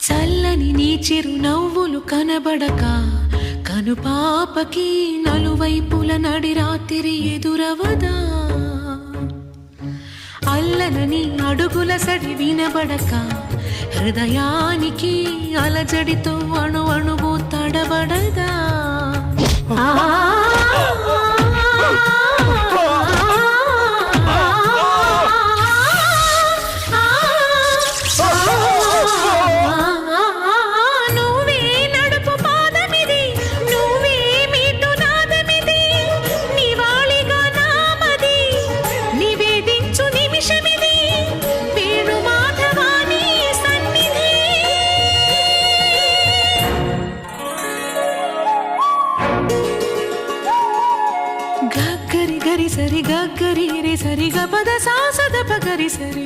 చల్లని నీ చిరునవ్వులు కనబడక కనుపాపకి నలువైపుల నడి రాత్రి ఎదురవదా. అల్లనని అడుగుల సడి వినబడక హృదయానికి అలజడితో అణు అణువు తడబడదా. గరి గరి సరి గరి రే సరి గ పద సా సద ప గరి సరి